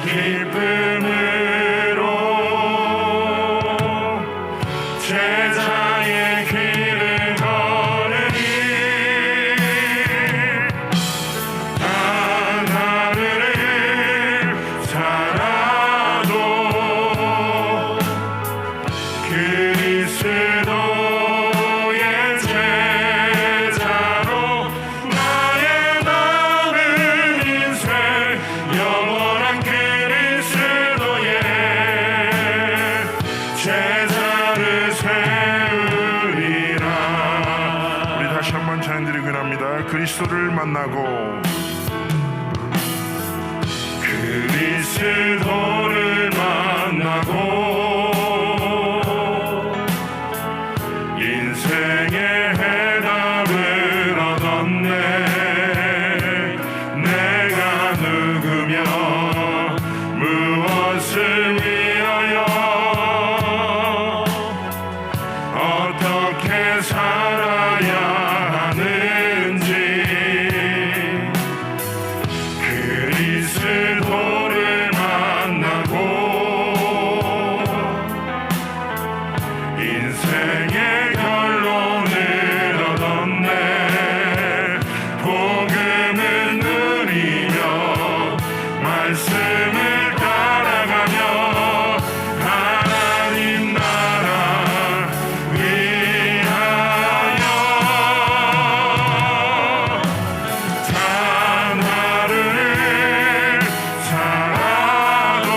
기쁨으로 제자의 길을 걸으니 단 하루를 살아도 그리스도의 제자로 나의 남은 인생 영원한 그리스도의 제자를 세우리라. 우리 다시 한번 찬양드리고 합니다. 그리스도를 만나고 그리스도를 만나고 인생의 해답을 얻었네. 내가 누구며 무엇을 위하여 어떻게 살아야 하는지 그리스도를 만나고 인생의 결론을 얻었네. 복음을 누리며 말씀을 따라가며 하나님 나라 위하여 단 하루를 살아도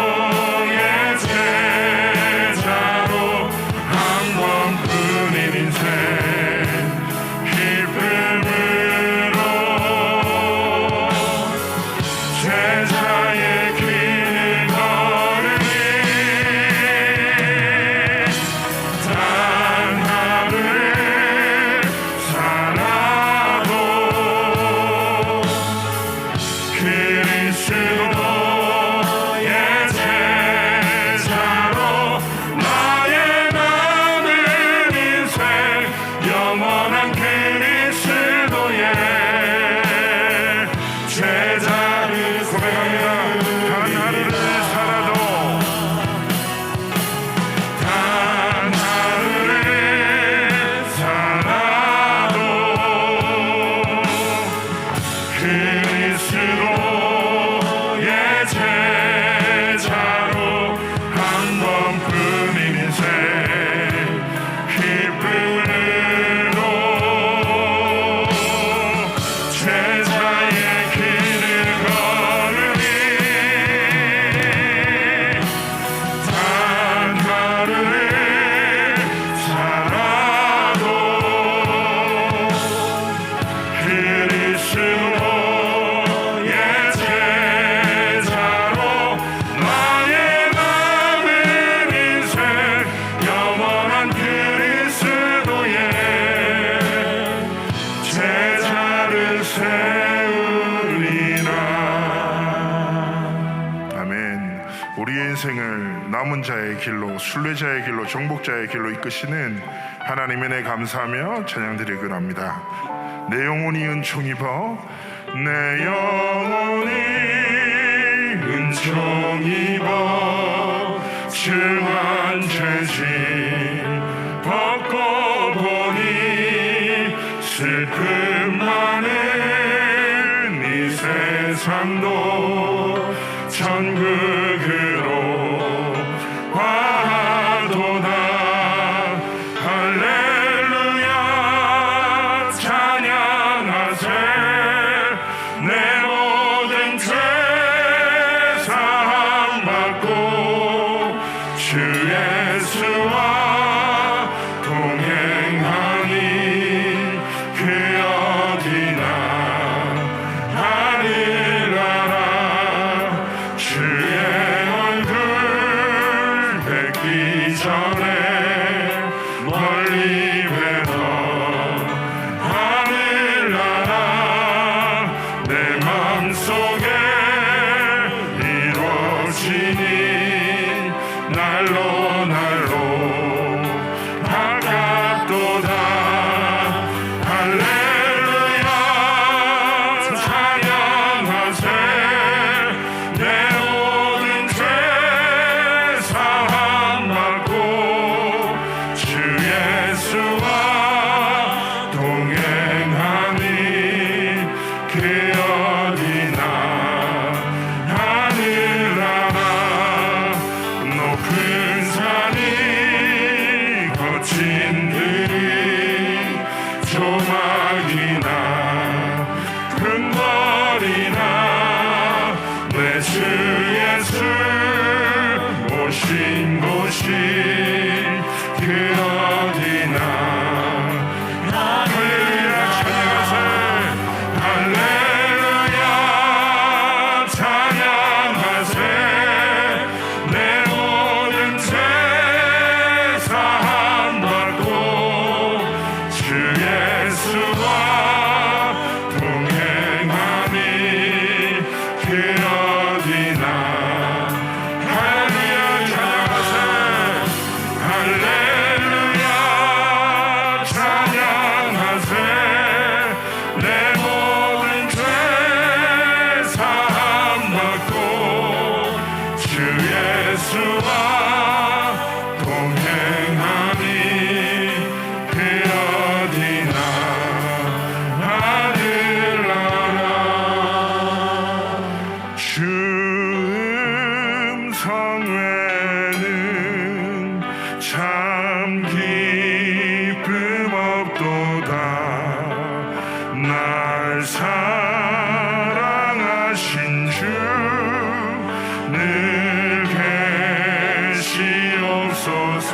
그리스도의 제자로 한 번뿐인 인생 기쁨으로 제자의 길을 걸으니 단 하루를 살아도 그리스도의 제자로 나의 남은 인생 영원한 그리스도의 제자를 고백합니다. 단 하루를 살아도 단 하루를 살아도 그리스도의 제자로 한 번뿐인 인생 기쁨으로 제자의 길을 걸으니 단 하루를 살아도 그리스도의 제자로 나의 남은 인생 영원한 그리스도의 제자를 세우리라. 아멘. 우리의 인생을 남은 자의 길로, 순례자의 길로, 정복자의 길로 이끄시는 하나님의 은혜 감사하며 찬양드리곤 합니다. 내 영혼이 은총 입어 내 영혼이 은총 입어 중한 죄짐 벗고 보니 슬픔 많은 이 세상도 천국으로 와도다. 할렐루야 찬양하세. 내 모든 죄 사함받고 주 예수와 동행하니 그 어디나 하늘나라 주의 근거리나 내 주 예수 모신 곳이 그 어디나 할렐루야 찬양하세 할렐루야 찬양하세 내 모든 죄 사함받고 주 예수와 동행하니 그 어디나 할렐루야 찬양하세 할렐루야 찬양하세 내 모든 죄 사함받고 주 예수와 동행하니 그 어디나 하늘나라 주 음성 외에는 참 기쁨 없도다 날 사랑하신 주 늘 계시옵소서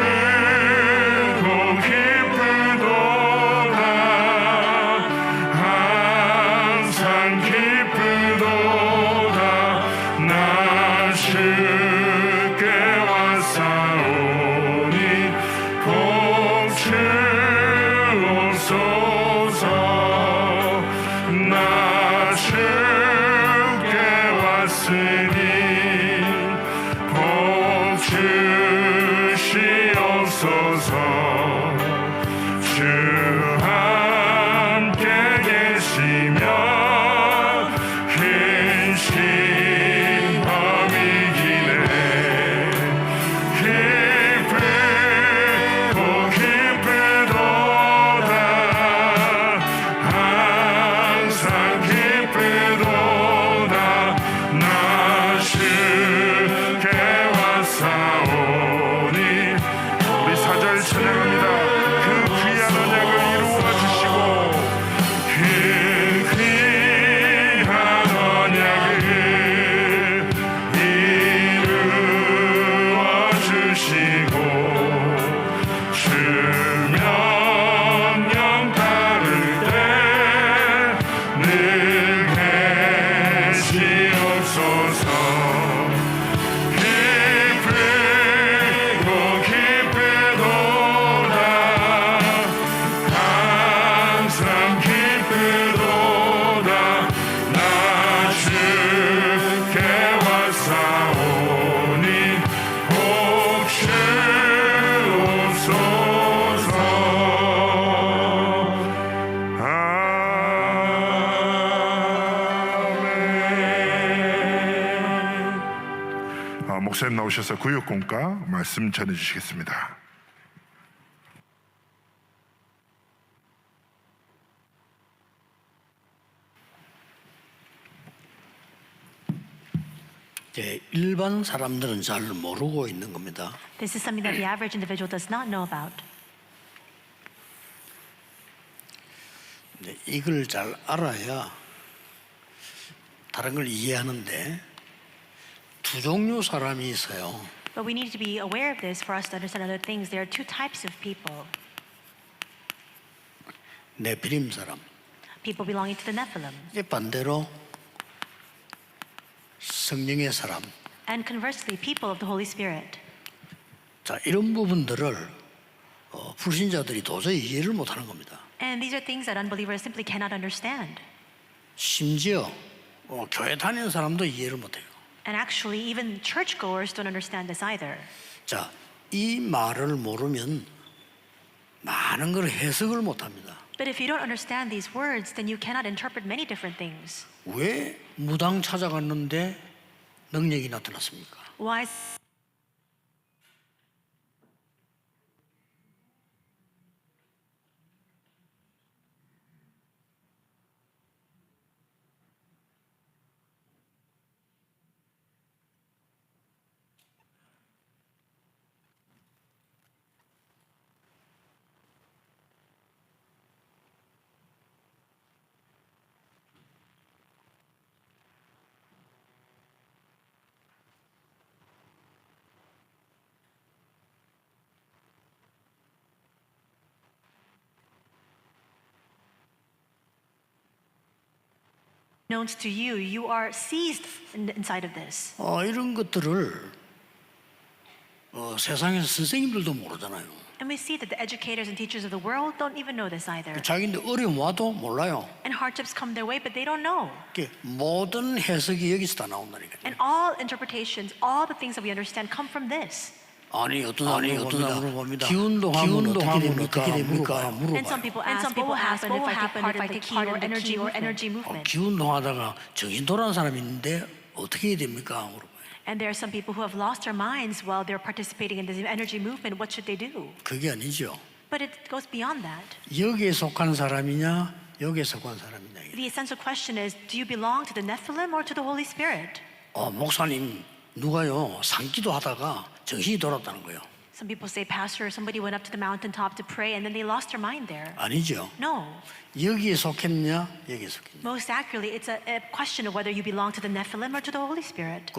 기쁘고 기쁘도다 항상 기쁘도다 나 주께 왔사오니 복 주옵소서 나 주께 왔으니 복 주시옵소서 주 함께 계시며 근심함이기네 기쁘고 기쁘도다 항상 기쁘도다 나 주께 왔사오니 우리 4절 찬양합니다. 그 귀한 언약을 이루어 주시고 그 귀한 언약을 이루어 주시고 주 명령 따를 때 늘 계시옵소서 기쁘고 기쁘도다 항상 기쁘도다 나 주께 왔사오니 복 주옵소서 아멘. 목사님 나오셔서 구역공과 말씀 전해주시겠습니다. 일반 사람들은 잘 모르고 있는 겁니다. This is something that the average individual does not know about. 이걸 잘 알아야 다른 걸 이해하는데 두 종류 사람이 있어요. But we need to be aware of this for us to understand other things. There are two types of people. 네피림 사람. People belonging to the Nephilim. 이게 반대로 성령의 사람. And conversely, people of the Holy Spirit. 자, 이런 부분들을 불신자들이 도저히 이해를 못하는 겁니다. And these are things that unbelievers simply cannot understand. 심지어 교회 다니는 사람도 이해를 못해요. And actually, even churchgoers don't understand this either. 자, 이 말을 모르면 많은 걸 해석을 못합니다. But if you don't understand these words, then you cannot interpret many different things. 왜 무당 찾아갔는데 능력이 나타났습니까? Why? known to you, you are seized inside of this. 이런 것들을 세상에서 선생님들도 모르잖아요. And we see that the educators and teachers of the world don't even know this either. 자기들 어려움 와도 몰라요. And hardships come their way, but they don't know. 모든 해석이 여기서 다 나온다니까요. And all interpretations, all the things that we understand come from this. 아니 어떤 사람은 봅니다. 기운도 하면 어떻게 됩니까? And some people ask, what will happen if I take part in the key or energy movement? 기운도 하다가 정신 돌아온 사람이 있는데 어떻게 해야 됩니까? 물어봐요. And there are some people who have lost their minds while they're participating in this energy movement. What should they do? 그게 아니죠. But it goes beyond that. 여기에 속한 사람이냐, 여기에 속한 사람이냐. The essential question is, do you belong to the Nephilim or to the Holy Spirit? 목사님 누가요 산기도 하다가 정신이 돌았다는 거예요. Some people say, Pastor, somebody went up to the mountaintop to pray and then they lost their mind there. 아니죠. No. 여기에 속했냐, 여기에 속했냐. Most accurately, it's a question of whether you belong to the Nephilim or to the Holy Spirit.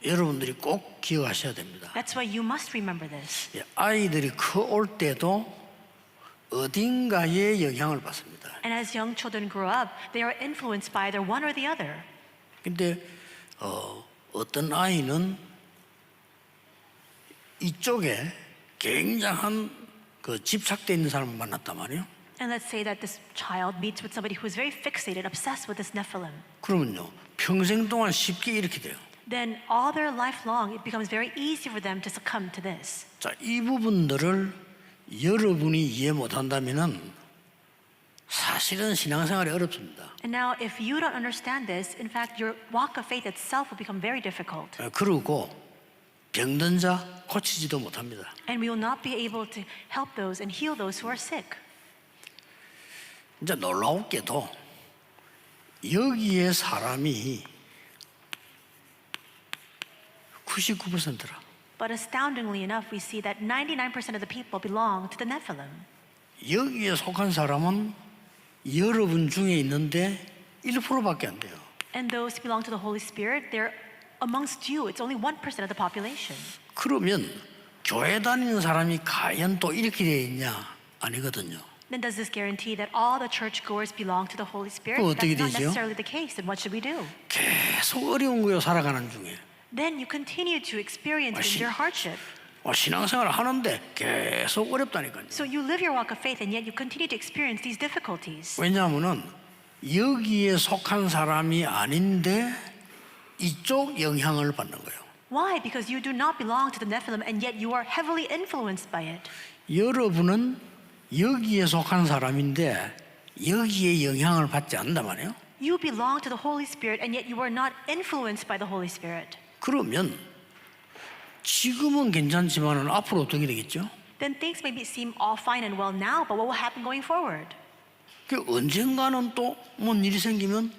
여러분들이 꼭 기억하셔야 됩니다. That's why you must remember this. 아이들이 커올 때도 어딘가에 영향을 받습니다. And as young children grow up, they are influenced by either one or the other. 근데 어떤 아이는 이쪽에 굉장한 집착돼 있는 사람을 만났단 말이에요. And let's say that this child meets with somebody who is very fixated, obsessed with this Nephilim. 그러면요 평생 동안 쉽게 이렇게 돼요. Then all their life long, it becomes very easy for them to succumb to this. 자, 이 부분들을 여러분이 이해 못한다면은 사실은 신앙생활이 어렵습니다. And now, if you don't understand this, in fact, your walk of faith itself will become very difficult. 그리고 병든 자 고치지도 못합니다. And we will not be able to help those and heal those who are sick. 이제 놀라웠게도 여기에 사람이 99%라. But astoundingly enough, we see that 99% of the people belong to the Nephilim. 여기에 속한 사람은 여러분 중에 있는데 1%밖에 안 돼요. And those who belong to the Holy Spirit, they're amongst you. It's only 1% of the population. 그러면 교회 다니는 사람이 과연 또 이렇게 되어 있냐? 아니거든요. Then does this guarantee that all the churchgoers belong to the Holy Spirit? 어떻게 That's not 되죠? necessarily the case. Then what should we do? 계속 어려운 거요 살아가는 중에. Then you continue to experience your hardship. 신앙생활을 하는데 계속 어렵다니까요. So you live your walk of faith and yet you continue to experience these difficulties. 왜냐하면은 여기에 속한 사람이 아닌데 이쪽 영향을 받는 거예요. Why? Because you do not belong to the Nephilim and yet you are heavily influenced by it. 여러분은 여기에 속한 사람인데 여기에 영향을 받지 않는단 말이에요. You belong to the Holy Spirit and yet you are not influenced by the Holy Spirit. 그러면 지금은 괜찮지만은 앞으로 어떻게 되겠죠? Then things maybe seem all fine and well now, but what will happen going forward? 그 언젠가는 또 뭔 일이 생기면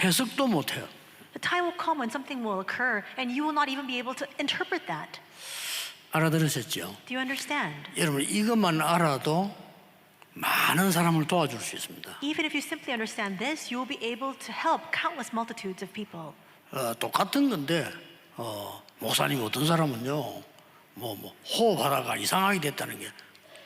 해석도 못 해요. The time will come when something will occur and you will not even be able to interpret that. 알아들으셨죠? Do you understand? 여러분 이것만 알아도 많은 사람을 도와줄 수 있습니다. Even if you simply understand this, you will be able to help countless multitudes of people. 똑같은 건데 목사님 어떤 사람은요 호흡하다가 이상하게 됐다는 게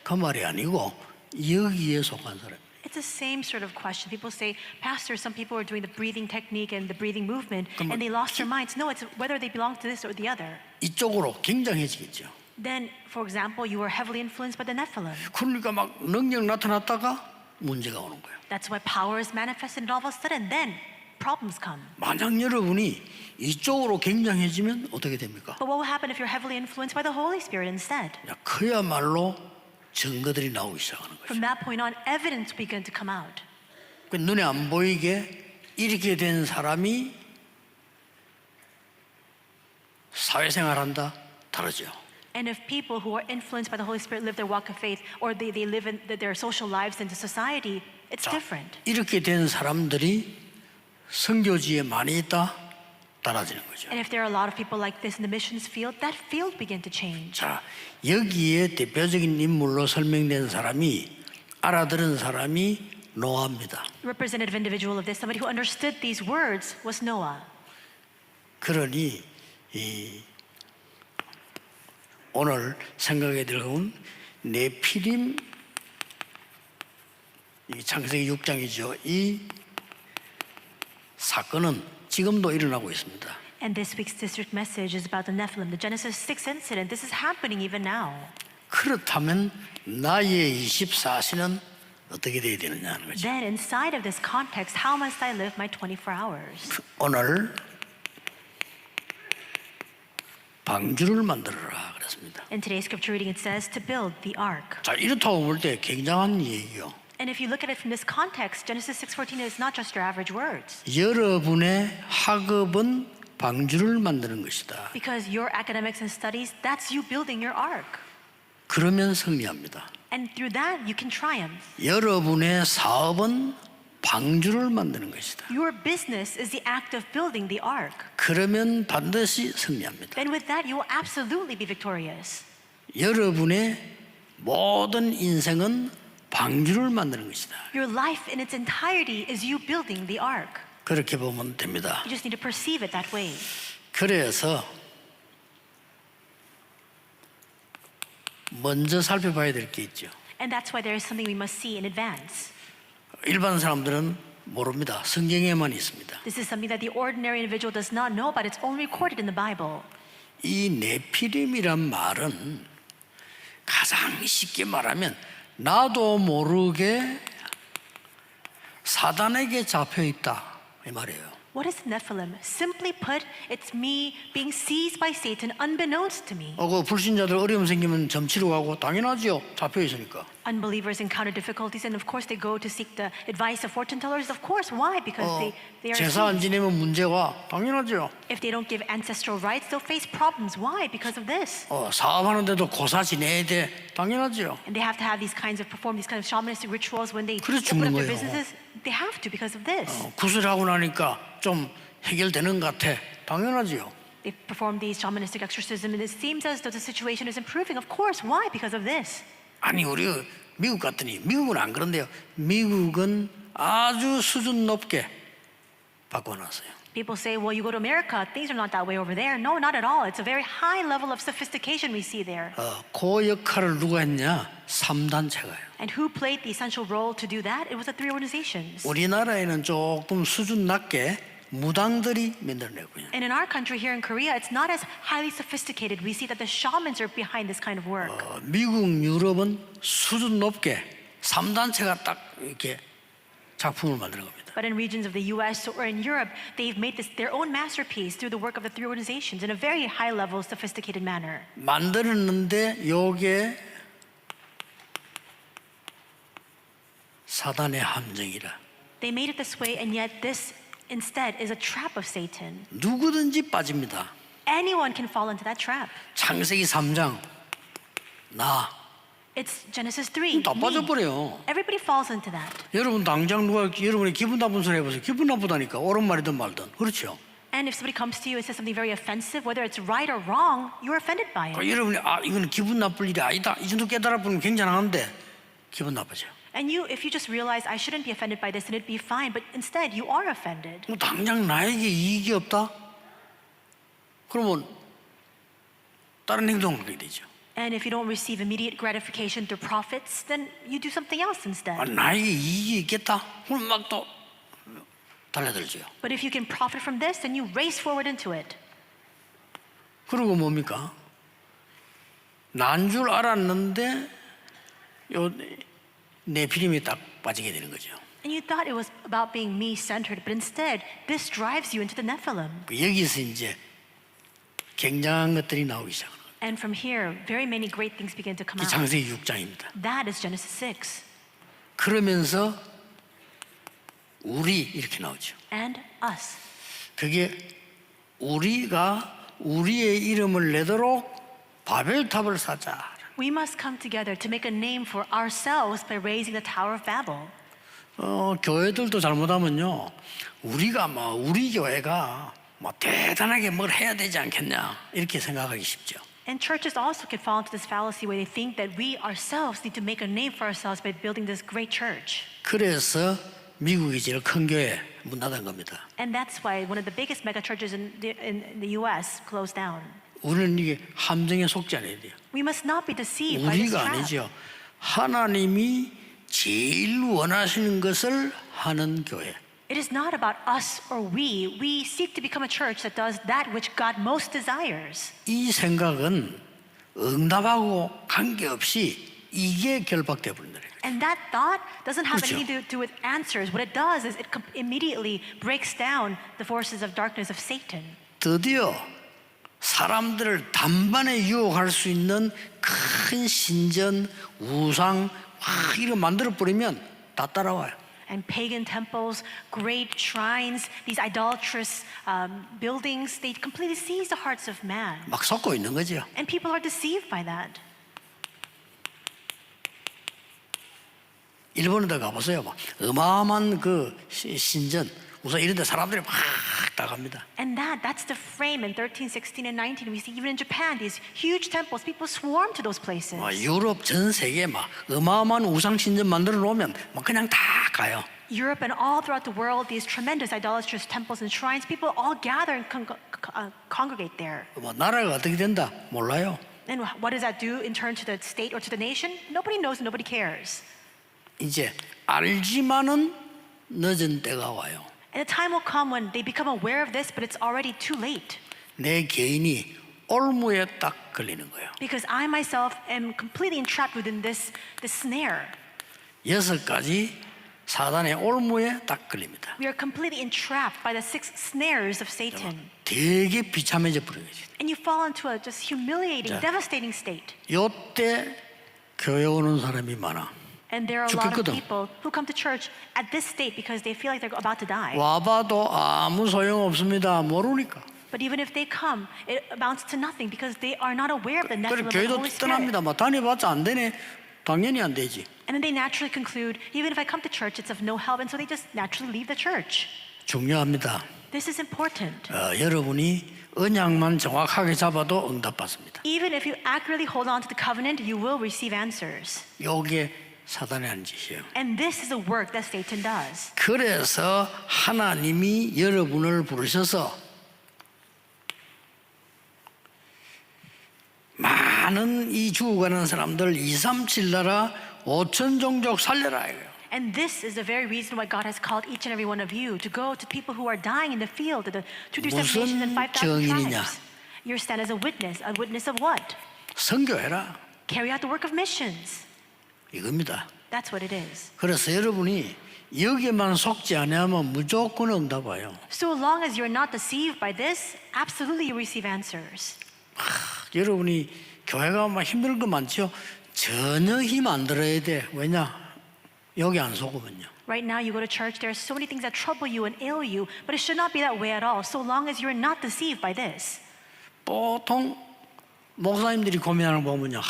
그 말이 아니고 여기에 속한 사람. It's the same sort of question. People say, Pastor, some people are doing the breathing technique and the breathing movement and they lost their minds. No, it's whether they belong to this or the other. 이쪽으로 굉장해지겠죠. Then, for example, you are heavily influenced by the Nephilim. 그러니까 막 능력 나타났다가 문제가 오는 거예요. That's why power is manifested and all of a sudden then problems come. 만약 여러분이 이쪽으로 굉장해지면 어떻게 됩니까? But what will happen if you're heavily influenced by the Holy Spirit instead? 그야말로 증거들이 나오기 시작하는 거죠. From that point on, evidence will begin to come out. 눈에 안 보이게 이렇게 된 사람이 사회생활한다 다르죠. And if people who are influenced by the Holy Spirit live their walk of faith or they live in their social lives into society, it's different. 이렇게 된 사람들이 선교지에 많이 있다 달라지는 거죠. And if there are a lot of people like this in the missions field, that field begin to change. 자, 여기에 대표적인 인물로 설명된 사람이 알아들은 사람이 노아입니다. The representative individual of this, somebody who understood these words, was Noah. 그러니 오늘 생각에 들어온 네피림 창세기 6장이죠. 이 사건은 지금도 일어나고 있습니다. And this week's district message is about the Nephilim, the Genesis 6 incident. This is happening even now. 그렇다면 나의 24시는 어떻게 돼야 되느냐 하는 거죠. Then inside of this context, how must I live my 24 hours? 오늘 방주를 만들어라 그랬습니다. In today's scripture reading, it says to build the ark. 자, 이렇다고 볼 때 굉장한 얘기요. And if you look at it from this context, Genesis 6:14 is not just your average words. 여러분의 학업은 방주를 만드는 것이다. Because your academics and studies, that's you building your ark. 그러면 승리합니다. And through that, you can triumph. 여러분의 사업은 방주를 만드는 것이다. Your business is the act of building the ark. 그러면 반드시 승리합니다. Then with that, you will absolutely be victorious. 여러분의 모든 인생은 방주를 만드는 것이다. Your life in its entirety is you building the ark. 그렇게 보면 됩니다. You just need to perceive it that way. 그래서 먼저 살펴봐야 될 게 있죠. And that's why there is something we must see in advance. 일반 사람들은 모릅니다. 성경에만 있습니다. This is something that the ordinary individual does not know about. It's only recorded in the Bible. 이 네피림이란 말은 가장 쉽게 말하면 나도 모르게 사단에게 잡혀 있다 이 말이에요. What is Nephilim? Simply put, it's me being seized by Satan unbeknownst to me. 그 불신자들 어려움 생기면 점치러 가고 당연하지요. 잡혀 있으니까. Unbelievers encounter difficulties and of course they go to seek the advice of fortune tellers. Of course, why? Because they are 제사 안 seized. 지내면 문제가 당연하죠. If they don't give ancestral rights, they'll face problems. Why? Because of this. 사업하는데도 고사 지내야 돼. 당연하지요. And they have to have these kinds of perform these kind of shamanistic rituals when they 그래서 open 죽는 up their 거예요. businesses. They have to because of this. 구슬하고 나니까 좀 해결되는 것 같아. 당연하지요. They perform these shamanistic exorcism and it seems as though the situation is improving. Of course, why? Because of this. 아니 우리 미국 갔더니 미국은 안 그런데요. 미국은 아주 수준 높게 바꿔놨어요. People say, well, you go to America, things are not that way over there. No, not at all. It's a very high level of sophistication we see there. 그 역할을 누가 했냐? 3단체가요. And who played the essential role to do that? It was the three organizations. 우리나라에는 조금 수준 낮게 무당들이 만들어내고요. And in our country here in Korea, it's not as highly sophisticated. We see that the shamans are behind this kind of work. 미국, 유럽은 수준 높게 3단체가 딱 이렇게 작품을 만드는 겁니다. But in regions of the US or in Europe, they've made this their own masterpiece through the work of the three organizations in a very high level, sophisticated manner. 만들었는데 요게 사단의 함정이라. They made it this way, and yet this instead is a trap of Satan. 누구든지 빠집니다. Anyone can fall into that trap. 창세기 3장 나 It's Genesis 3. 다 me. 빠져버려요. Everybody falls into that. 여러분 당장 누가 여러분이 기분 나쁜 소리 해보세요. 기분 나쁘다니까 옳은 말이든 말든. 그렇죠. And if somebody comes to you and says something very offensive, whether it's right or wrong, you're offended by it. 여러분이 이거는 기분 나쁠 일이 아니다. 이 정도 깨달아 보면 굉장한데 기분 나쁘죠. And if you just realize I shouldn't be offended by this, then it'd be fine. But instead, you are offended. 뭐 당장 나에게 이익이 없다. 그러면 다른 행동을 하게 되죠. And if you don't receive immediate gratification through profits, then you do something else instead. 나에게 이익이 있겠다. 그럼 막 또 달려들죠. But if you can profit from this, then you race forward into it. 그리고 뭡니까? 난 줄 알았는데 요 네피림이 딱 빠지게 되는 거죠. And you thought it was about being me-centered, but instead, this drives you into the Nephilim. 여기서 이제 굉장한 것들이 나오기 시작합니다. And from here, very many great things begin to come out. 창세기 6장입니다. That is Genesis 6. 그러면서 우리 이렇게 나오죠. And us. 그게 우리가 우리의 이름을 내도록 바벨탑을 쌓자. We must come together to make a name for ourselves by raising the Tower of Babel. 교회들도 잘못하면요, 우리가 우리 교회가 대단하게 뭘 해야 되지 않겠냐 이렇게 생각하기 쉽죠. And churches also can fall into this fallacy where they think that we ourselves need to make a name for ourselves by building this great church. 그래서 미국이 제일 큰 교회 문 닫은 겁니다. And that's why one of the biggest mega churches in the US closed down. 우리는 이게 함정에 속지 않아야 돼요. We must not be deceived by this 우리가 trap. 아니죠. 하나님이 제일 원하시는 것을 하는 교회. It is not about us or we. We seek to become a church that does that which God most desires. 이 생각은 응답하고 관계없이 이게 결박돼 버린다. And that thought doesn't have 그렇죠. anything to do with answers. What it does is it immediately breaks down the forces of darkness of Satan. 드디어 사람들을 단번에 유혹할 수 있는 큰 신전, 우상 이거 만들어 버리면 다 따라와요. And pagan temples, great shrines, these idolatrous buildings, they completely seize the hearts of man. 막 속고 있는 거죠. And people are deceived by that. 일본에도 가보세요. 막 어마어마한 그 신전, 우선 이런 데 사람들이 막 나갑니다. And that's the frame in 13, 16, and 19. We see even in Japan, these huge temples, people swarm to those places. 유럽 전 세계 막 어마어마한 우상 신전 만들어 놓으면 막 그냥 다 가요. Europe and all throughout the world, these tremendous idolatrous temples and shrines, people all gather and congregate there. 뭐 나라가 어떻게 된다 몰라요. And what does that do in turn to the state or to the nation? Nobody knows, nobody cares. 이제 알지만은 늦은 때가 와요. And a time will come when they become aware of this, but it's already too late. 내 개인이 올무에 딱 걸리는 거예요. Because I myself am completely entrapped within this snare. 6가지 사단의 올무에 딱 걸립니다. We are completely entrapped by the 6 snares of Satan. 되게 비참해져 버린 거지. And you fall into a just humiliating, devastating state. 요때 교회 오는 사람이 많아. And there are a lot of 죽겠거든. people who come to church at this state because they feel like they're about to die. 와봐도 아무 소용 없습니다. 모르니까. But even if they come, it amounts to nothing because they are not aware of the 그래 Nephilim of the 교회도 Holy Spirit. 떠납니다. 뭐 다녀봤자 안 되네. 당연히 안 되지. And then they naturally conclude, even if I come to church, it's of no help, and so they just naturally leave the church. 중요합니다. This is important. 여러분이 언약만 정확하게 잡아도 응답받습니다. Even if you accurately hold on to the covenant, you will receive answers. 요게 사단의 하는 짓이에요. And this is the work that Satan does. 그래서 하나님이 여러분을 부르셔서 많은 이 죽어가는 사람들 237 나라 5천 종족 살려라 이거예요. And this is the very reason why God has called each and every one of you to go to people who are dying in the field, to the 237 nations and 5,000 증인이냐? tribes. You stand as a witness of what? 선교해라 Carry out the work of missions. 이겁니다. That's what it is. 그래서 여러분이 여기에만 속지 않으면 무조건 응답 와요. So long as you're not deceived by this, absolutely you receive answers. 여러분이 교회가 막 힘든 거 많죠. 전혀 힘 안 들어야 돼. 왜냐? 여기 안 속으면요. Right now you go to church, there are so many things that trouble you and ail you, but it should not be that way at all, so long as you're not deceived by this. 보통 목사님들이 고민하는 거 보면요.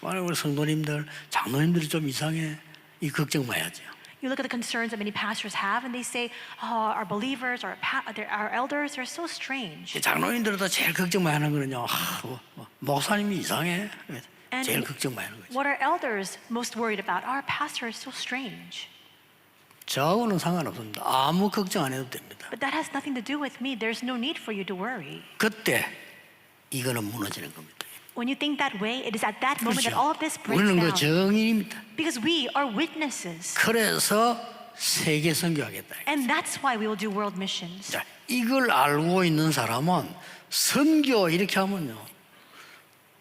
만약 우리 성도님들, 장로님들이 좀 이상해. 이 걱정 마야죠. You look at the concerns that many pastors have, and they say, "Oh, our believers, our elders, they're so strange." 장로님들도 제일 걱정 많이 하는 거는요. 목사님이 이상해. 제일 And 걱정 많이 하는 거죠. what are elders most worried about? Our pastor is so strange. 저하고는 상관없습니다. 아무 걱정 안 해도 됩니다. But that has nothing to do with me. There's no need for you to worry. 그때 이거는 무너지는 겁니다. When you think that way, it is at that moment that all of this breaks 우리는 그 down. 정인입니다. Because we are witnesses. 그래서 세계 선교하겠다. And that's why we will do world missions. 자, 이걸 알고 있는 사람은 선교 이렇게 하면요.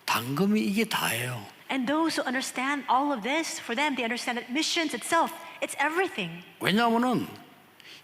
당금이 이게 다예요. And those who understand all of this, for them, they understand that missions itself, it's everything. 왜냐하면은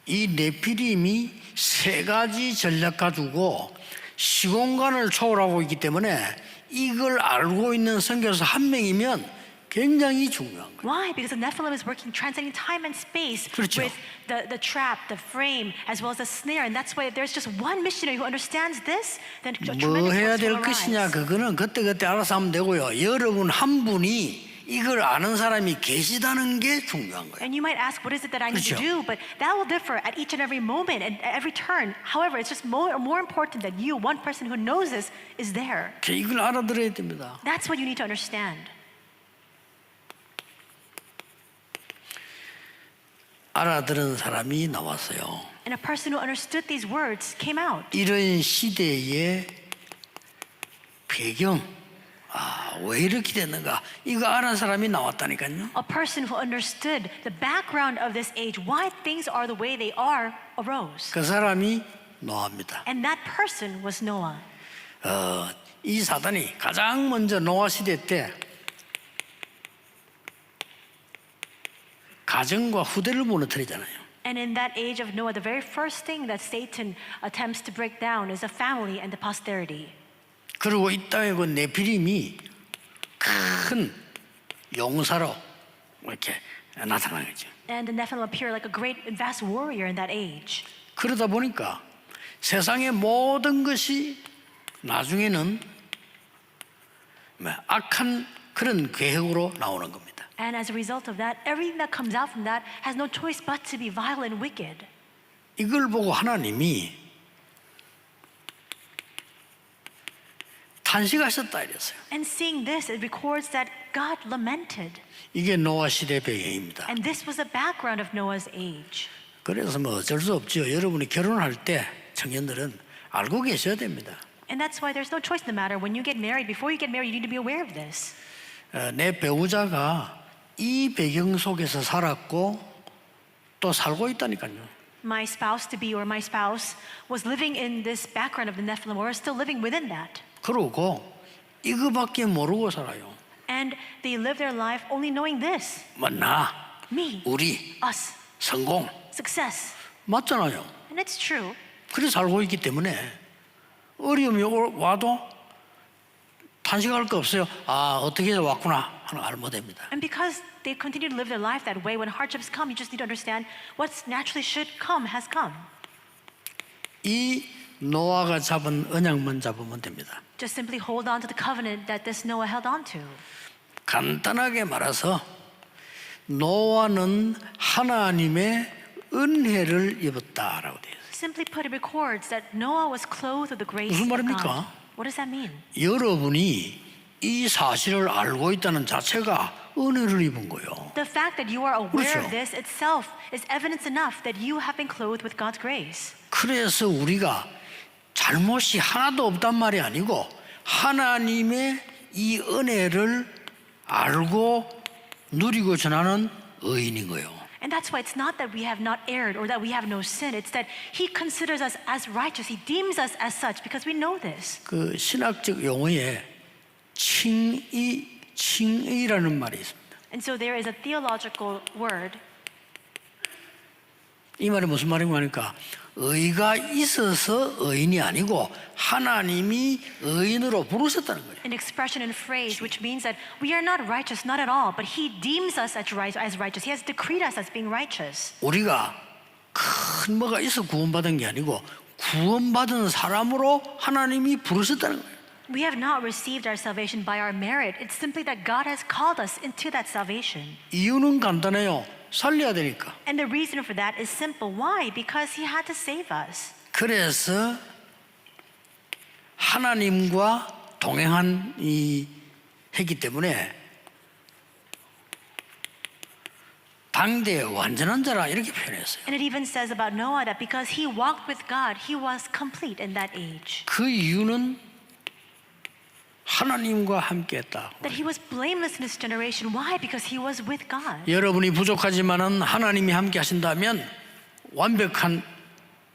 이 네피림이 3가지 전략 가지고 시공간을 초월하고 있기 때문에 이걸 알고 있는 선교사 한 명이면 굉장히 중요한 거예요. Why? Because the Nephilim is working, transcending time and space 그렇죠. with the trap, the frame, as well as the snare. And that's why there's just one missionary who understands this, then a 뭐 tremendous 해야 works 될 will 것이냐 arise. 그거는 그때그때 알아서 하면 되고요. 여러분 한 분이 이걸 아는 사람이 계시다는 게 중요한 거예요. And you might ask, what is it that I need to 그렇죠. do? But that will differ at each and every moment and at every turn. However, it's just more important that you, one person who knows this, is there. 이걸 알아들어야 됩니다. That's what you need to understand. 알아들은 사람이 나왔어요. And a person who understood these words came out. 이런 시대의 배경 왜 이렇게 됐는가? 이거 아는 사람이 나왔다니까요. A person who understood the background of this age, why things are the way they are, arose. 그 사람이 노아입니다. And that person was Noah. 이 사단이 가장 먼저 노아 시대 때 가정과 후대를 무너뜨리잖아요. And in that age of Noah, the very first thing that Satan attempts to break down is the family and the posterity. 그리고 이 땅에 그 네피림이 큰 용사로 이렇게 나타난 거죠. And the Nephilim appear like a great and vast warrior in that age. 그러다 보니까 세상의 모든 것이 나중에는 악한 그런 계획으로 나오는 겁니다. And as a result of that, everything that comes out from that has no choice but to be vile and wicked. 이걸 보고 하나님이 탄식하셨다 이랬어요. And seeing this, it records that God lamented. 이게 노아 시대 배경입니다. And this was the background of Noah's age. 그래서 뭐 어쩔 수 없죠. 여러분이 결혼할 때 청년들은 알고 계셔야 됩니다. And that's why there's no choice in the matter. When you get married, before you get married, you need to be aware of this. 내 배우자가 이 배경 속에서 살았고 또 살고 있다니까요. My spouse to be or my spouse was living in this background of the Nephilim or is still living within that. 그러고 이거밖에 모르고 살아요. And they live their life only knowing this. 뭐 나, Me, 우리, us, 성공 success. 맞잖아요. And it's true. 그래 살고 있기 때문에 어려움이 와도 탄식할 거 없어요. 어떻게 해서 왔구나 하는 걸 알면 됩니다. And because they continue to live their life that way, when hardships come, you just need to understand what's naturally should come has come. 이 노아가 잡은 언약만 잡으면 됩니다. Just simply hold on to the covenant that this Noah held on to. 간단하게 말해서 노아는 하나님의 은혜를 입었다라고 되어 있어요. Simply put, it records that Noah was clothed with the grace 무슨 of 말입니까? God. What does that mean? 여러분이 이 사실을 알고 있다는 자체가 은혜를 입은 거예요. The fact that you are aware 그렇죠. of this itself is evidence enough that you have been clothed with God's grace. 그래서 우리가 잘못이 하나도 없단 말이 아니고 하나님의 이 은혜를 알고 누리고 전하는 의인인 거예요. And that's why it's not that we have not erred or that we have no sin. It's that He considers us as righteous. He deems us as such because we know this. 그 신학적 용어에 칭의라는 말이 있습니다. And so there is a theological word. 이 말이 무슨 말인가 하니까 의가 있어서 의인이 아니고 하나님이 의인으로 부르셨다는 거예요. An expression and phrase which means that we are not righteous, not at all, but He deems us as righteous. He has decreed us as being righteous. 우리가 큰 뭐가 있어 구원받은 게 아니고 구원받은 사람으로 하나님이 부르셨다는 거예요. We have not received our salvation by our merit. It's simply that God has called us into that salvation. 이유는 간단해요. 살려야 되니까. And the reason for that is simple. Why? Because He had to save us. 그래서 하나님과 동행한 했기 때문에 당대의 완전한 자라 이렇게 표현했어요. And it even says about Noah that because he walked with God, he was complete in that age. 그 이유는 하나님과 함께했다. That he was blameless in his generation. Why? Because he was with God. 여러분이 부족하지만은 하나님이 함께하신다면 완벽한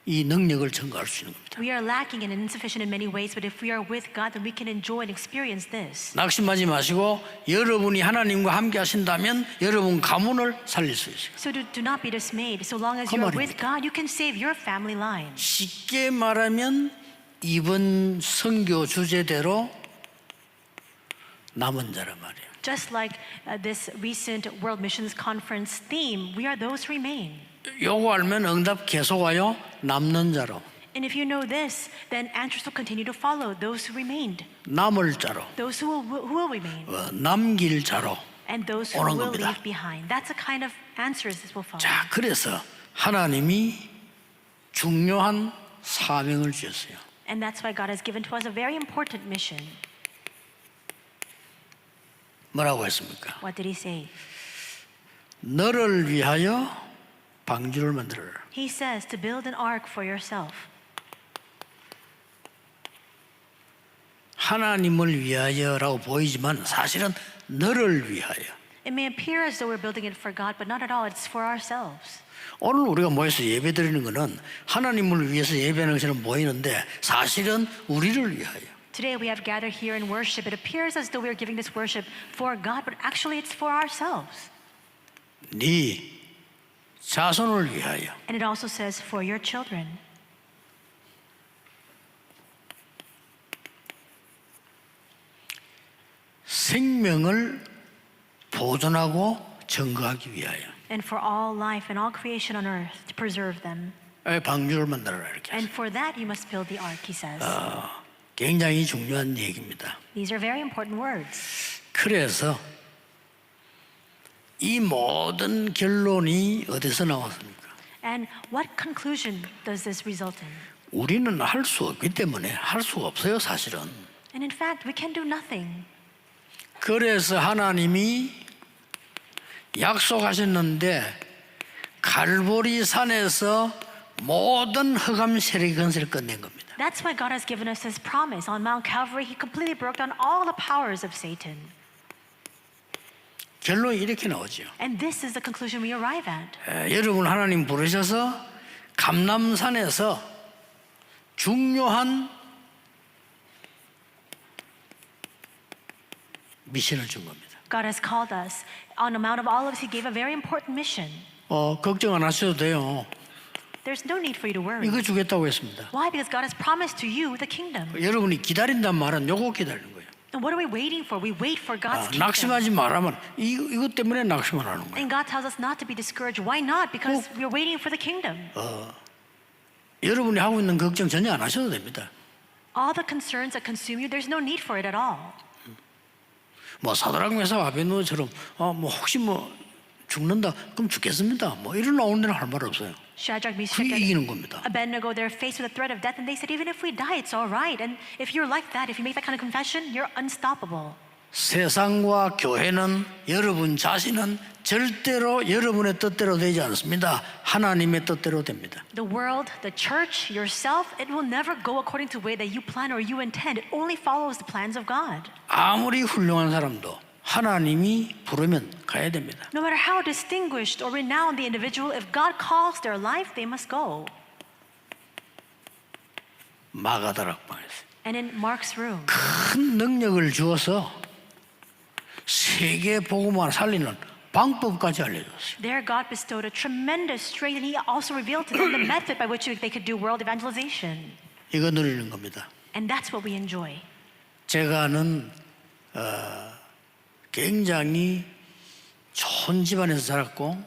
이 능력을 증거할 수 있는 겁니다. We are lacking and insufficient in many ways, but if we are with God, then we can enjoy and experience this. 낙심하지 마시고 여러분이 하나님과 함께하신다면 여러분 가문을 살릴 수 있어요. So do not be dismayed. So long as you are with God, you can save your family line. 쉽게 말하면 이번 선교 주제대로 남은 자란 말이에요. Just like this recent World Missions Conference theme, we are those who remain. 요거 알면 응답 계속 와요. 남는 자로. And if you know this, then answers will continue to follow those who remained, 남을 자로. those who will remain, 남길 자로. and those who 오는 will 겁니다. leave behind. That's the kind of answers this will follow. 자, 그래서 하나님이 중요한 사명을 주셨어요. And that's why God has given to us a very important mission. 뭐라고 했습니까? What did He say? 너를 위하여 방주를 만들어라. He says to build an ark for yourself. 하나님을 위하여라고 보이지만 사실은 너를 위하여. It may appear as though we're building it for God, but not at all. It's for ourselves. 오늘 우리가 모여서 예배 드리는 것은 하나님을 위해서 예배하는 것처럼 보이는데 사실은 우리를 위하여. Today we have gathered here in worship. It appears as though we are giving this worship for God, but actually it's for ourselves. 네 자손을 위하여. And it also says for your children. 생명을 보존하고 증거하기 위하여. And for all life and all creation on earth to preserve them. 방주를 만들어라 이렇게. And for that you must build the ark, he says. 굉장히 중요한 얘기입니다. These are very important words. 그래서 이 모든 결론이 어디서 나왔습니까? And what conclusion does this result in? 우리는 할 수 없기 때문에 할 수가 없어요, 사실은. And in fact, we can do nothing. 그래서 하나님이 약속하셨는데 갈보리 산에서 모든 흑암 세력의 건설을 끝낸 겁니다. That's why God has given us His promise. On Mount Calvary, He completely broke down all the powers of Satan. 결론이 이렇게 나오죠. And this is the conclusion we arrive at. 여러분 하나님 부르셔서 감람산에서 중요한 미션을 준 겁니다. God has called us. On the Mount of Olives, He gave a very important mission. 걱정 안 하셔도 돼요. There's no need for you to worry. 이거 주겠다고 했습니다. Why? Because God has promised to you the kingdom. 여러분이 기다린단 말은 요거 기다리는 거예요. And what are we waiting for? We wait for God's kingdom. 낙심하지 말라면 이것 때문에 낙심을 하는 거예요. And God tells us not to be discouraged. Why not? Because we're waiting for the kingdom. 여러분이 하고 있는 걱정 전혀 안 하셔도 됩니다. All the concerns that consume you, there's no need for it at all. 사드락 메삭 아베노처럼 혹시 죽는다 그럼 죽겠습니다. 이런 나오는 데는 할 말 없어요. Shadrach, Meshach, 그게 이기는 겁니다. Abednego, they're faced with the threat of death, and they said, even if we die, it's all right. And if you're like that, if you make that kind of confession, you're unstoppable. 세상과 교회는 여러분 자신은 절대로 여러분의 뜻대로 되지 않습니다. 하나님의 뜻대로 됩니다. The world, the church, yourself, it will never go according to the way that you plan or you intend. It only follows the plans of God. 아무리 훌륭한 사람도 하나님이 부르면 가야 됩니다. No matter how distinguished or renowned the individual, if God calls their life, they must go. 마가다락방에서 And in Mark's room, 큰 능력을 주어서 세계 복음화를 살리는 방법까지 알려줬어요. there God bestowed a tremendous strength, and He also revealed to them the method by which they could do world evangelization. 이거 누리는 겁니다. And that's what we enjoy. 제가 아는 굉장히 좋은 집안에서 자랐고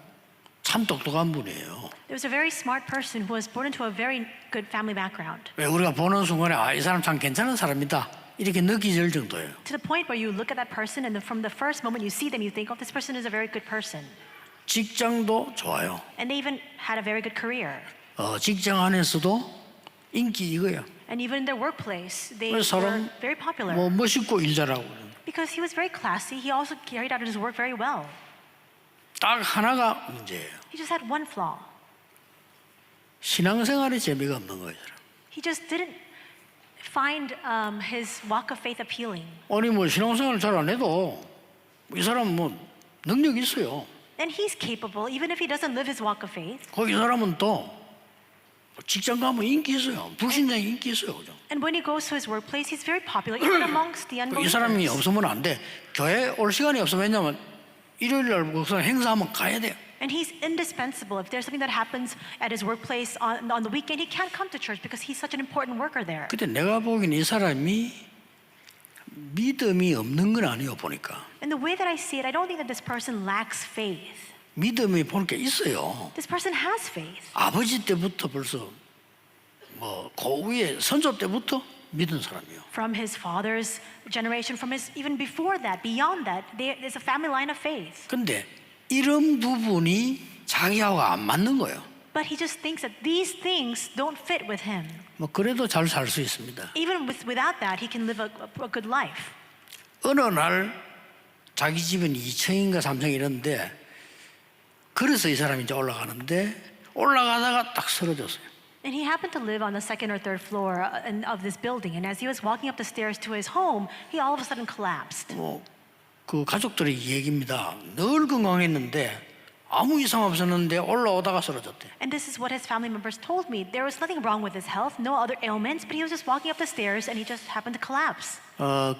참 똑똑한 분이에요. There was a very smart person who was born into a very good family background. 왜 우리가 보는 순간에 이 사람 참 괜찮은 사람이다 이렇게 느끼질 정도예요. To the point where you look at that person, and then from the first moment you see them, you think, oh, this person is a very good person. 직장도 좋아요. And they even had a very good career. 직장 안에서도 인기 이거예요. And even in their workplace, they 왜 were 사람 very popular. 멋있고 일 잘하고 Because he was very classy, he also carried out his work very well. 딱 하나가 문제예요. He just had one flaw. 신앙생활에 재미가 없는 거예요. He just didn't find his walk of faith appealing. 아니 신앙생활 잘 안 해도 이 사람 능력이 있어요. And he's capable, even if he doesn't live his walk of faith. 거기 사람은 또 직장 가면 인기 있어요. 불신자에 인기 있어요. 그죠? And when he goes to his workplace, he's very popular, even amongst the 이 사람이 unbelievers. 없으면 안 돼. 교회 올 시간이 없어. 왜냐면 일요일 날 그 사람 행사하면 가야 돼요. And he's indispensable. If there's something that happens at his workplace on the weekend, he can't come to church because he's such an important worker there. 근데 내가 보기엔 이 사람이 믿음이 없는 건 아니에요. 보니까 And the way that I see it, I don't think that this person lacks faith. 믿음이 보니까 있어요. This person has faith. 아버지 때부터 벌써 고위의 선조 때부터 믿은 사람이에요. From his father's generation, from his even before that, beyond that, there's a family line of faith. 근데 이런 부분이 자기하고 안 맞는 거예요. But he just thinks that these things don't fit with him. 그래도 잘 살 수 있습니다. Even without that, he can live a good life. 어느 날 자기 집은 2층인가 3층 이런데 그래서 이 사람이 이제 올라가는데 올라가다가 딱 쓰러졌어요. And he happened to live on the second or third floor of this building. And as he was walking up the stairs to his home, he all of a sudden collapsed. 그 가족들의 얘기입니다. 늘 건강했는데 아무 이상 없었는데 올라오다가 쓰러졌대. And this is what his family members told me. There was nothing wrong with his health, no other ailments, but he was just walking up the stairs and he just happened to collapse.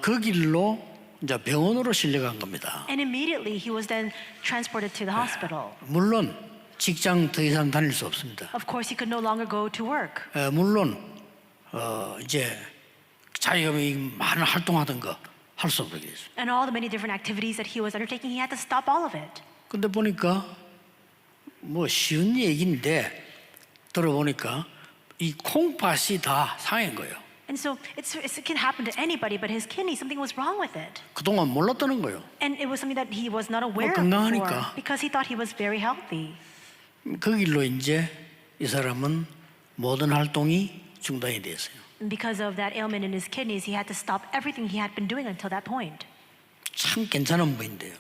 그 길로 이제 병원으로 실려간 겁니다. And immediately he was then transported to the hospital. 물론 직장 더 이상 다닐 수 없습니다. Of course, he could no longer go to work. 물론 이제 자기가 많은 활동하던 거 할 수 없게 됐어요. And all the many different activities that he was undertaking, he had to stop all of it. 근데 보니까 뭐 쉬운 얘기인데 들어보니까 이 콩팥이 다 상한 거예요. And so it can happen to anybody, but his kidney, something was wrong with it. 그동안 몰랐다는 거예요. And it was something that he was not aware of 건강하니까. before because he thought he was very healthy. 그 길로 이제 이 사람은 모든 활동이 중단이 됐어요. And because of that ailment in his kidneys, he had to stop everything he had been doing until that point. 참 괜찮은 분인데요.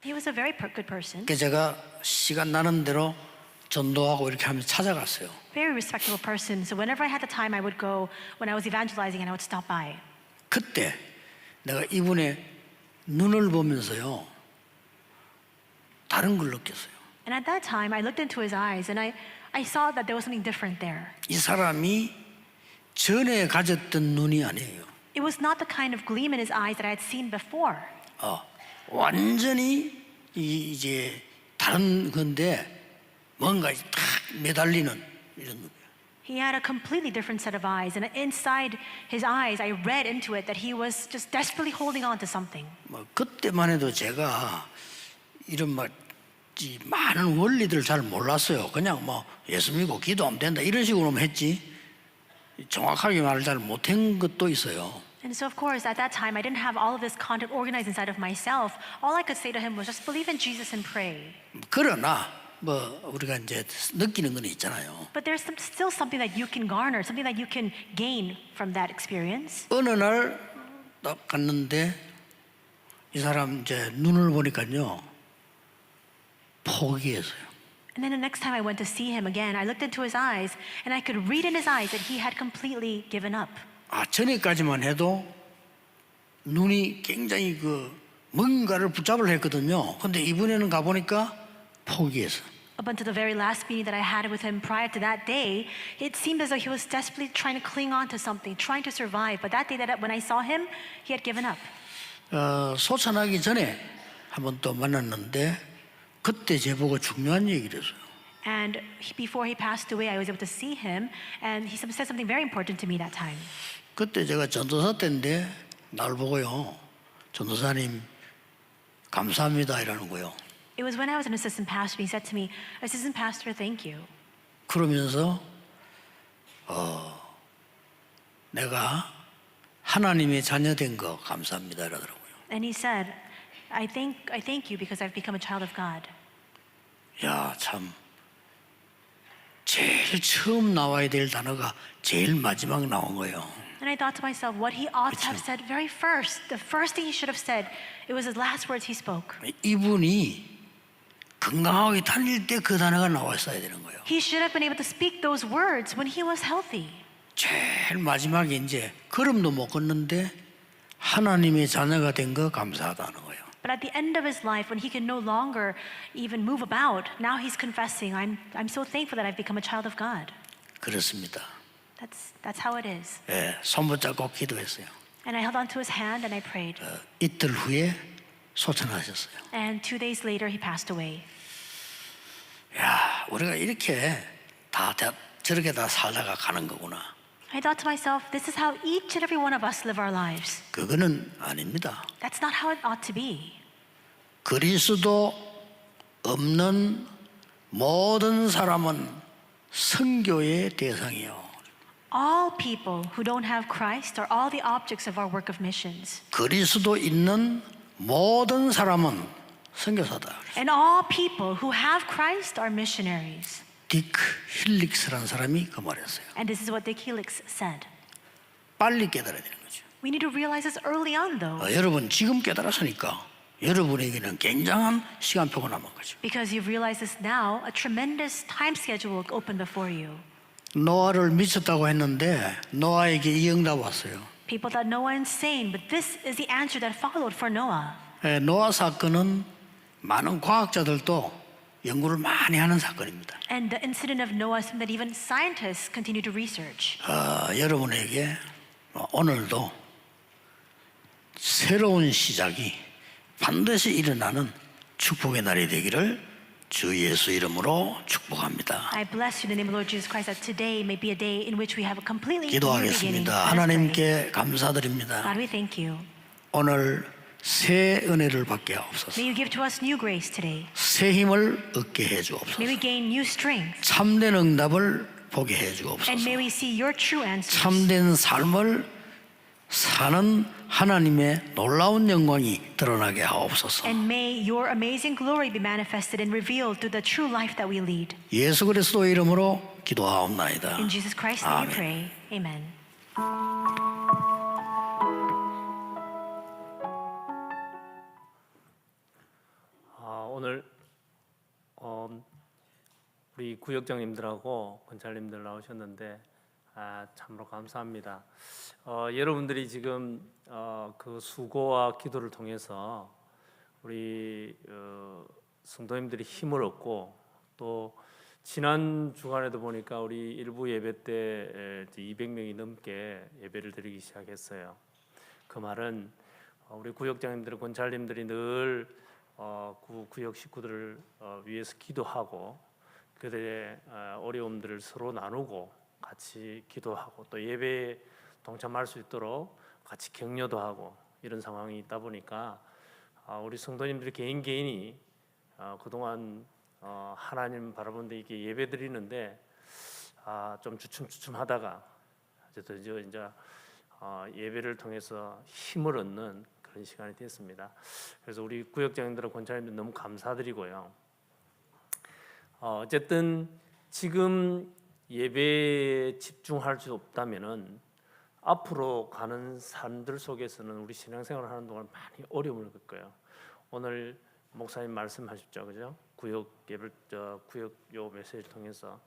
He was a very good person, 그래서 제가 시간 나는 대로 전도하고 이렇게 하면서 찾아갔어요. very respectable person. So whenever I had the time, I would go when I was evangelizing and I would stop by. 그때 내가 이분의 눈을 보면서요 다른 걸 느꼈어요. And at that time, I looked into his eyes and I saw that there was something different there. 이 사람이 전에 가졌던 눈이 아니에요. It was not the kind of gleam in his eyes that I had seen before. 완전히 이제 다른 건데 뭔가 탁 매달리는 이런 눈이에요. He had a completely different set of eyes, and inside his eyes, I read into it that he was just desperately holding on to something. 뭐 그때만 해도 제가 이런 많은 원리들 잘 몰랐어요. 그냥 뭐 예수 믿고 기도하면 된다 이런 식으로만 했지 정확하게 말을 잘 못한 것도 있어요. And so, of course, at that time, I didn't have all of this content organized inside of myself. All I could say to him was just believe in Jesus and pray. 그러나 뭐 우리가 이제 느끼는 건 있잖아요. But there's still something that you can garner, something that you can gain from that experience. 어느 날 딱 갔는데 이 사람 이제 눈을 보니까요 포기했어요. And then the next time I went to see him again, I looked into his eyes, and I could read in his eyes that he had completely given up. 전에까지만 해도 눈이 굉장히 뭔가를 붙잡으려 했거든요. 근데 이번에는 가보니까 포기했어. Up until the very last meeting that I had with him prior to that day, it seemed as though he was desperately trying to cling on to something, trying to survive. But that day when I saw him, he had given up. 소천하기 전에 한번 또 만났는데 그때 제보고 중요한 얘기를 했어요. And before he passed away, I was able to see him, and he said something very important to me that time. 그때 제가 전도사 때인데 날 보고요. 전도사님 감사합니다 이러는 거예요. It was when I was an assistant pastor. He said to me, "Assistant pastor, thank you." 그러면서 내가 하나님의 자녀된 거 감사합니다 이러더라고요. And he said, I thank you because I've become a child of God. 야, 참 제일 처음 나와야 될 단어가 제일 마지막 나온 거예요. And I thought to myself, what he ought to have said very first, the first thing he should have said, it was the last words he spoke. 이분이 건강하게 다닐 때 그 단어가 나왔어야 되는 거예요. He should have been able to speak those words when he was healthy. 제일 마지막에 이제 걸음도 못 걷는데 하나님의 자녀가 된 거 감사하다는 거예요. But at the end of his life, when he can no longer even move about, now he's confessing, I'm so thankful that I've become a child of God. 그렇습니다. That's how it is. 손 붙잡고 기도했어요. And I held onto his hand and I prayed. 이틀 후에 소천하셨어요. And 2 days later, he passed away. 야, 우리가 이렇게 저렇게 다 살다가 가는 거구나. I thought to myself, this is how each and every one of us live our lives. 그거는 아닙니다. That's not how it ought to be. 그리스도 없는 모든 사람은 선교의 대상이요. All people who don't have Christ are all the objects of our work of missions. 그리스도 있는 모든 사람은 선교사다. And all people who have Christ are missionaries. 딕 힐릭스라는 사람이 그 말했어요. And this is what Dick Helix said. 빨리 깨달아야 되는 거죠. We need to realize this early on, though. 여러분 지금 깨달았으니까 여러분에게는 굉장한 시간표가 남은 거죠. Because you've realized this now, a tremendous time schedule will open before you. 노아를 미쳤다고 했는데 노아에게 이 응답 왔어요. People thought Noah insane, but this is the answer that followed for Noah. 노아 사건은 많은 과학자들도 연구를 많이 하는 사건입니다. And the incident of Noah is something that even scientists continue to research. 여러분에게 오늘도 새로운 시작이 반드시 일어나는 축복의 날이 되기를 주 예수 이름으로 축복합니다. I bless you in the name of Lord Jesus Christ that today may be a day in which we have a completely new beginning. 기도하겠습니다. Let us pray. 하나님께 감사드립니다. God, we thank you. 오늘 새 은혜를 받게 하옵소서. May you give to us new grace today. 새 힘을 얻게 해 주옵소서. May we gain new strength. 참된 응답을 보게 해 And 주옵소서. may we see your true answers. 참된 삶을 사는 하나님의 놀라운 영광이 드러나게 하옵소서. And may your amazing glory be manifested and revealed through the true life that we lead. 예수 그리스도 이름으로 기도하옵나이다. In Jesus Christ's name we 아멘. pray. Amen. 오늘 우리 구역장님들하고 권찰님들 나오셨는데 참으로 감사합니다. 여러분들이 지금 그 수고와 기도를 통해서 우리 성도님들이 힘을 얻고 또 지난 주간에도 보니까 우리 일부 예배 때 200명이 넘게 예배를 드리기 시작했어요. 그 말은 우리 구역장님들, 권찰님들이 늘 구역 식구들을 위해서 기도하고 그들의 어려움들을 서로 나누고 같이 기도하고 또 예배에 동참할 수 있도록 같이 격려도 하고 이런 상황이 있다 보니까 우리 성도님들 개인이 그동안 하나님 바라보는데 이렇게 예배 드리는데 좀 주춤하다가 드디어 이제 예배를 통해서 힘을 얻는 그런 시간이 됐습니다. 그래서 우리 구역장님들, 권찰님들 너무 감사드리고요. 어쨌든 지금 예배에 집중할 수 없다면은 앞으로 가는 삶들 속에서는 우리 신앙생활을 하는 동안 많이 어려움을 겪어요. 오늘 목사님 말씀하셨죠, 그죠? 구역 예배, 구역 요 메시지를 통해서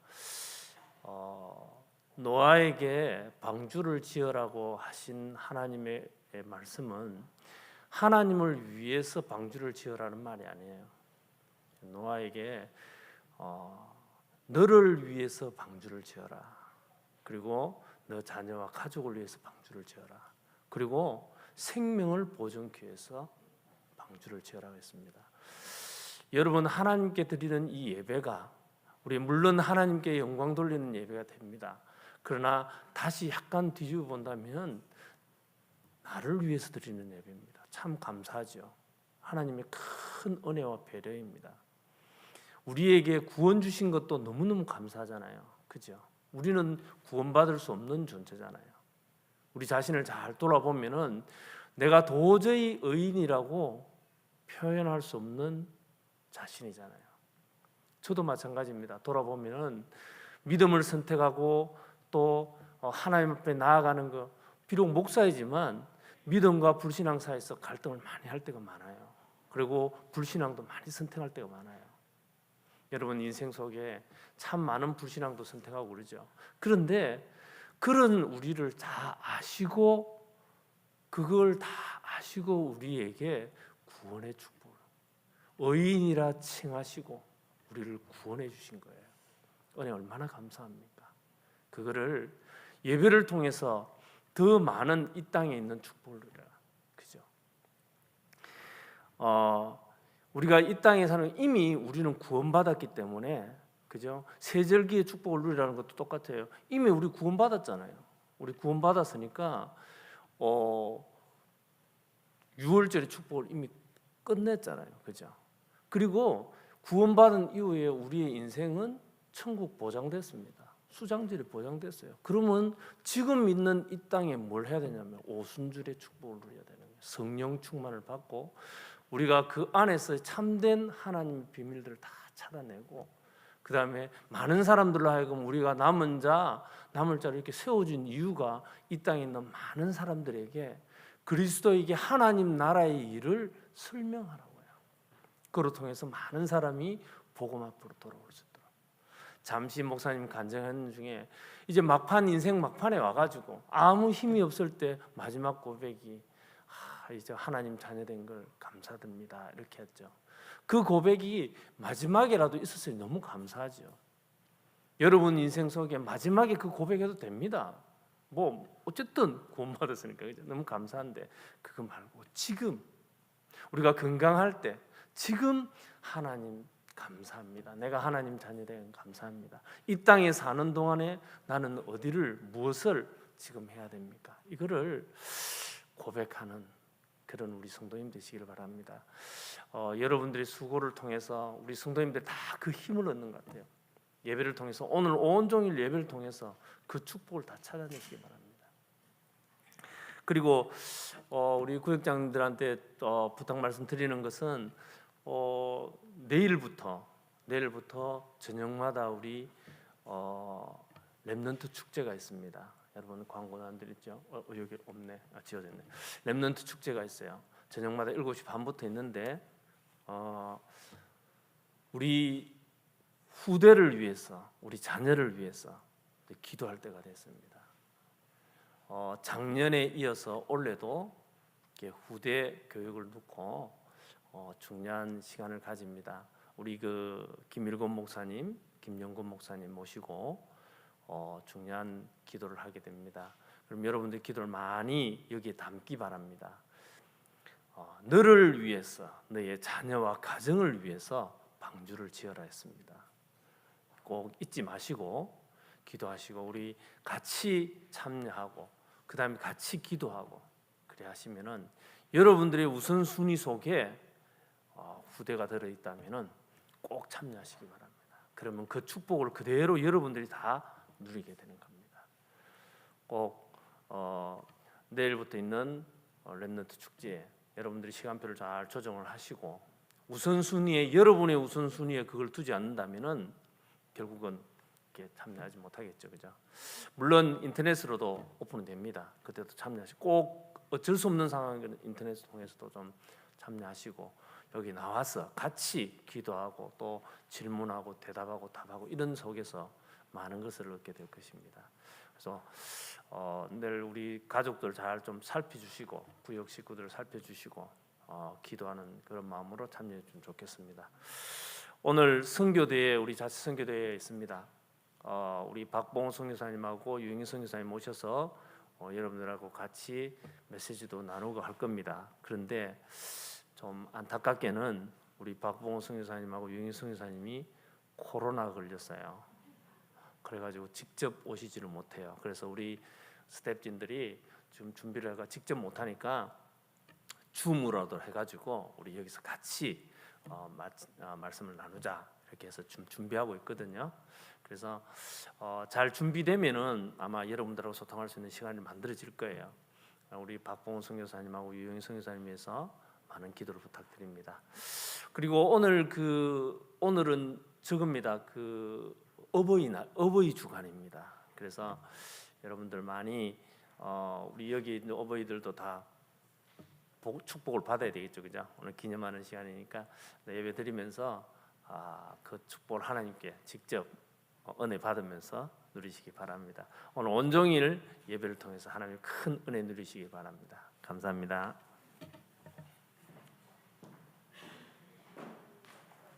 노아에게 방주를 지으라고 하신 하나님의 말씀은 하나님을 위해서 방주를 지으라는 말이 아니에요. 노아에게 너를 위해서 방주를 지어라. 그리고 너 자녀와 가족을 위해서 방주를 지어라. 그리고 생명을 보존하기 위해서 방주를 지으라고 했습니다. 여러분, 하나님께 드리는 이 예배가 우리 물론 하나님께 영광 돌리는 예배가 됩니다. 그러나 다시 약간 뒤집어 본다면 나를 위해서 드리는 예배입니다. 참 감사하죠. 하나님의 큰 은혜와 배려입니다. 우리에게 구원 주신 것도 너무너무 감사하잖아요. 그죠? 우리는 구원받을 수 없는 존재잖아요. 우리 자신을 잘 돌아보면은 내가 도저히 의인이라고 표현할 수 없는 자신이잖아요. 저도 마찬가지입니다. 돌아보면은 믿음을 선택하고 또 하나님 앞에 나아가는 거, 비록 목사이지만 믿음과 불신앙 사이에서 갈등을 많이 할 때가 많아요. 그리고 불신앙도 많이 선택할 때가 많아요. 여러분 인생 속에 참 많은 불신앙도 선택하고 그러죠. 그런데 그런 우리를 다 아시고 그걸 다 아시고 우리에게 구원의 축복을 의인이라 칭하시고 우리를 구원해 주신 거예요. 은혜 얼마나 감사합니까? 그거를 예배를 통해서 더 많은 이 땅에 있는 축복을 누려라. 그죠? 우리가 이 땅에 사는 이미 우리는 구원받았기 때문에 그죠? 세절기의 축복을 누리라는 것도 똑같아요. 이미 우리 구원받았잖아요. 우리 구원받았으니까 6월절의 축복을 이미 끝냈잖아요. 그죠? 그리고 구원받은 이후에 우리의 인생은 천국 보장됐습니다. 수장질이 보장됐어요. 그러면 지금 있는 이 땅에 뭘 해야 되냐면 오순절의 축복을 누려야 되는 거예요. 성령 충만을 받고 우리가 그 안에서 참된 하나님의 비밀들을 다 찾아내고 그 다음에 많은 사람들로 하여금 우리가 남을 자로 이렇게 세워준 이유가 이 땅에 있는 많은 사람들에게 그리스도에게 하나님 나라의 일을 설명하라고요. 그로 통해서 많은 사람이 복음 앞으로 돌아올 수 있도록. 잠시 목사님 간증하는 중에 이제 막판 인생 막판에 와가지고 아무 힘이 없을 때 마지막 고백이 이제 하나님 자녀된 걸 감사드립니다 이렇게 했죠. 그 고백이 마지막이라도 있었으니 너무 감사하죠. 여러분 인생 속에 마지막에 그 고백해도 됩니다. 뭐 어쨌든 구원받았으니까 그죠? 너무 감사한데 그거 말고 지금 우리가 건강할 때 지금 하나님 감사합니다. 내가 하나님 자녀된 감사합니다. 이 땅에 사는 동안에 나는 어디를 무엇을 지금 해야 됩니까? 이거를 고백하는 그런 우리 성도님 되시기를 바랍니다. 여러분들의 수고를 통해서 우리 성도님들 다 그 힘을 얻는 것 같아요. 예배를 통해서 오늘 온종일 예배를 통해서 그 축복을 다 찾아내시기 바랍니다. 그리고 우리 구역장들한테 부탁 말씀드리는 것은 내일부터 저녁마다 우리 렘넌트 축제가 있습니다. 여러분 광고는 안 드렸죠? 여기 없네. 지워졌네. 렘넌트 축제가 있어요. 저녁마다 7시 반부터 있는데 우리 후대를 위해서, 우리 자녀를 위해서 기도할 때가 됐습니다. 작년에 이어서 올해도 이렇게 후대 교육을 놓고 중요한 시간을 가집니다. 우리 김일권 목사님, 김영권 목사님 모시고 중요한 기도를 하게 됩니다. 그럼 여러분들 기도를 많이 여기에 담기 바랍니다. 너를 위해서, 너의 자녀와 가정을 위해서 방주를 지어라 했습니다. 꼭 잊지 마시고 기도하시고 우리 같이 참여하고 그 다음에 같이 기도하고 그래 하시면은 여러분들의 우선순위 속에 후대가 들어있다면은 꼭 참여하시기 바랍니다. 그러면 그 축복을 그대로 여러분들이 다 누리게 되는 겁니다. 꼭 내일부터 있는 렘넌트 축제에 여러분들이 시간표를 잘 조정을 하시고 우선순위에 여러분의 우선순위에 그걸 두지 않는다면은 결국은 이렇게 참여하지 못하겠죠, 그죠? 물론 인터넷으로도 오픈이 됩니다. 그때도 참여하시고 꼭 어쩔 수 없는 상황에는 인터넷 통해서도 좀 참여하시고 여기 나와서 같이 기도하고 또 질문하고 대답하고 답하고 이런 속에서 많은 것을 얻게 될 것입니다. 그래서 늘 우리 가족들 잘 좀 살펴주시고 구역 식구들 살펴주시고 기도하는 그런 마음으로 참여해 주면 좋겠습니다. 오늘 선교대회 우리 자치 선교대회에 있습니다. 우리 박봉호 선교사님하고 유영희 선교사님 모셔서 여러분들하고 같이 메시지도 나누고 할 겁니다. 그런데 좀 안타깝게는 우리 박봉호 선교사님하고 유영희 선교사님이 코로나 걸렸어요. 그래가지고 직접 오시지를 못해요. 그래서 우리 스태프진들이 지금 준비를 해가 직접 못하니까 줌으로도 해가지고 우리 여기서 같이 말씀을 나누자 이렇게 해서 좀 준비하고 있거든요. 그래서 잘 준비되면은 아마 여러분들하고 소통할 수 있는 시간이 만들어질 거예요. 우리 박봉호 선교사님하고 유영희 선교사님 위해서 많은 기도를 부탁드립니다. 그리고 오늘은 저겁니다. 어버이날, 어버이 주간입니다. 그래서 여러분들 많이 우리 여기 있는 어버이들도 다 축복을 받아야 되겠죠, 그죠? 오늘 기념하는 시간이니까 예배 드리면서 그 축복을 하나님께 직접 은혜 받으면서 누리시기 바랍니다. 오늘 온종일 예배를 통해서 하나님 큰 은혜 누리시기 바랍니다. 감사합니다.